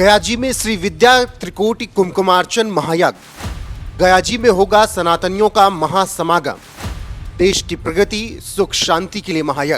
गयाजी में श्री विद्या त्रिकोटि कुमकुमार्चन महायज्ञ। गयाजी में होगा सनातनियों का महासमागम। देश की प्रगति सुख शांति के लिए महायज्ञ।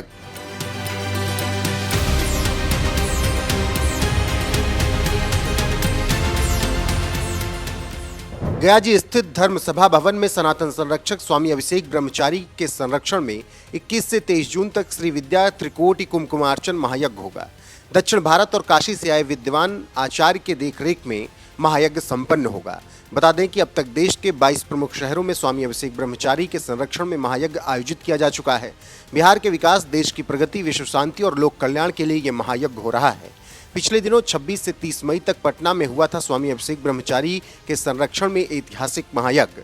गयाजी स्थित धर्म सभा भवन में सनातन संरक्षक स्वामी अभिषेक ब्रह्मचारी के संरक्षण में 21 से 23 जून तक श्री विद्या त्रिकोटि कुमकुमार्चन महायज्ञ होगा। दक्षिण भारत और काशी से आए विद्वान आचार्य के देखरेख में महायज्ञ संपन्न होगा। बता दें कि अब तक देश के 22 प्रमुख शहरों में स्वामी अभिषेक ब्रह्मचारी के संरक्षण में महायज्ञ आयोजित किया जा चुका है। बिहार के विकास, देश की प्रगति, विश्व शांति और लोक कल्याण के लिए यह महायज्ञ हो रहा है। पिछले दिनों 26 से 30 मई तक पटना में हुआ था स्वामी अभिषेक ब्रह्मचारी के संरक्षण में ऐतिहासिक महायज्ञ।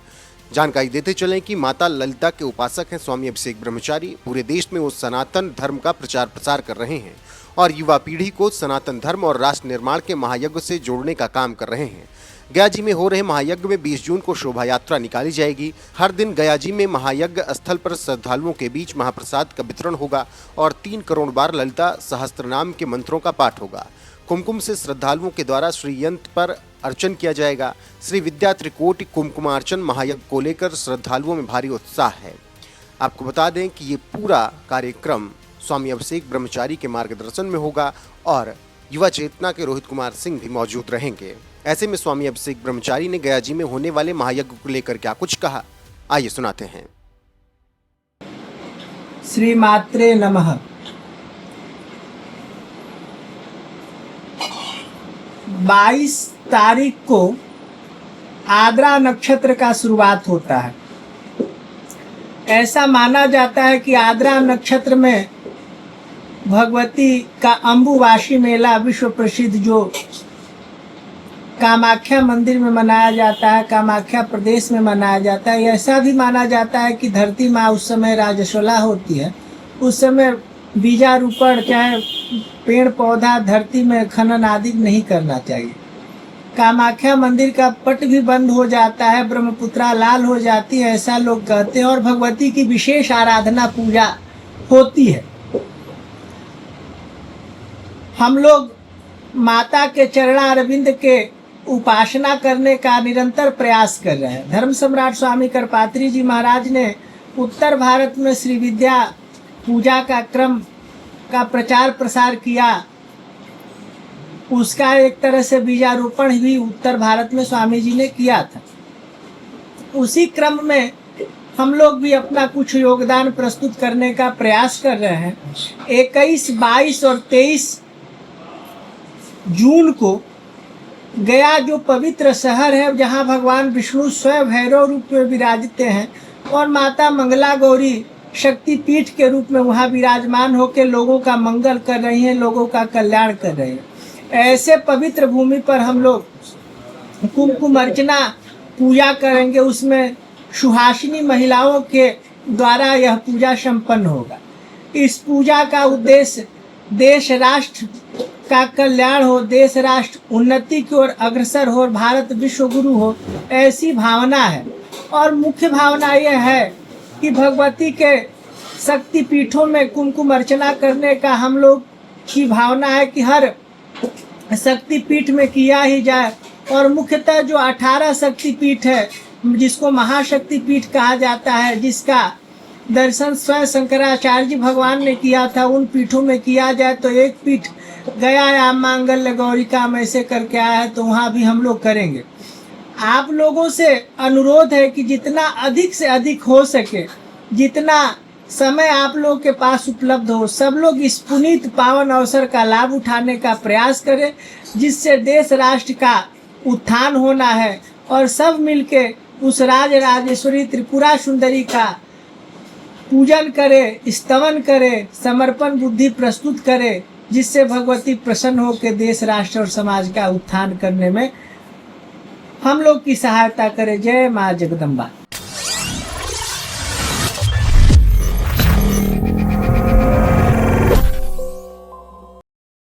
जानकारी देते चलें कि माता ललिता के उपासक हैं स्वामी अभिषेक ब्रह्मचारी। पूरे देश में वो सनातन धर्म का प्रचार प्रसार कर रहे हैं और युवा पीढ़ी को सनातन धर्म और राष्ट्र निर्माण के महायज्ञ से जोड़ने का काम कर रहे हैं। गयाजी में हो रहे महायज्ञ में 20 जून को शोभा यात्रा निकाली जाएगी। हर दिन गयाजी में महायज्ञ स्थल पर श्रद्धालुओं के बीच महाप्रसाद का वितरण होगा और 3 करोड़ बार ललिता सहस्त्रनाम के मंत्रों का पाठ होगा। कुमकुम से श्रद्धालुओं के द्वारा श्री यंत्र पर अर्चन किया जाएगा। श्री विद्या त्रिकोटि कुमकुमार्चन महायज्ञ को लेकर श्रद्धालुओं में भारी उत्साह है। आपको बता दें कि ये पूरा कार्यक्रम स्वामी अभिषेक ब्रह्मचारी के मार्गदर्शन में होगा और युवा चेतना के रोहित कुमार सिंह भी मौजूद रहेंगे। ऐसे में स्वामी अभिषेक ब्रह्मचारी ने गयाजी में होने वाले महायज्ञ को लेकर क्या कुछ कहा, आइए सुनाते हैं। श्री मात्रे नमः। 22 तारीख को आद्रा नक्षत्र का शुरुआत होता है। ऐसा माना जाता है कि आद्रा नक्षत्र में भगवती का अम्बुवासी मेला विश्व प्रसिद्ध जो कामाख्या मंदिर में मनाया जाता है, कामाख्या प्रदेश में मनाया जाता है। ऐसा भी माना जाता है कि धरती माँ उस समय राजस्वला होती है। उस समय बीजारोपण चाहे पेड़ पौधा धरती में खनन आदि नहीं करना चाहिए। कामाख्या मंदिर का पट भी बंद हो जाता है, ब्रह्मपुत्रा लाल हो जाती है, ऐसा लोग कहते हैं। और भगवती की विशेष आराधना पूजा होती है। हम लोग माता के चरणारविंद के उपासना करने का निरंतर प्रयास कर रहे हैं। धर्म सम्राट स्वामी करपात्री जी महाराज ने उत्तर भारत में श्री विद्या पूजा का क्रम का प्रचार प्रसार किया। उसका एक तरह से बीजारोपण भी उत्तर भारत में स्वामी जी ने किया था। उसी क्रम में हम लोग भी अपना कुछ योगदान प्रस्तुत करने का प्रयास कर रहे हैं। 21, 22 और 23 जून को गया जो पवित्र शहर है, जहाँ भगवान विष्णु स्वयं भैरव रूप में विराजते हैं और माता मंगला गौरी शक्तिपीठ के रूप में वहाँ विराजमान होकर लोगों का मंगल कर रही हैं, लोगों का कल्याण कर रही हैं। ऐसे पवित्र भूमि पर हम लोग कुमकुम अर्चना पूजा करेंगे। उसमें सुहासिनी महिलाओं के द्वारा यह पूजा संपन्न होगा। इस पूजा का उद्देश्य देश राष्ट्र का कल्याण हो, देश राष्ट्र उन्नति की ओर अग्रसर हो, भारत विश्व गुरु हो, ऐसी भावना है। और मुख्य भावना यह है कि भगवती के शक्ति पीठों में कुमकुम अर्चना करने का हम लोग की भावना है कि हर शक्ति पीठ में किया ही जाए। और मुख्यतः जो 18 शक्ति पीठ है, जिसको महाशक्ति पीठ कहा जाता है, जिसका दर्शन स्वयं शंकराचार्य जी भगवान ने किया था, उन पीठों में किया जाए। तो एक पीठ गया या मांगल्य गौरिका में ऐसे करके आया है, तो वहाँ भी हम लोग करेंगे। आप लोगों से अनुरोध है कि जितना अधिक से अधिक हो सके, जितना समय आप लोगों के पास उपलब्ध हो, सब लोग इस पुनीत पावन अवसर का लाभ उठाने का प्रयास करें, जिससे देश राष्ट्र का उत्थान होना है। और सब मिलके उस राज राजेश्वरी त्रिपुरा सुंदरी का पूजन करे, स्तवन करे, समर्पण बुद्धि प्रस्तुत करे, जिससे भगवती प्रसन्न होकर देश राष्ट्र और समाज का उत्थान करने में हम लोग की सहायता करे। जय माँ जगदम्बा।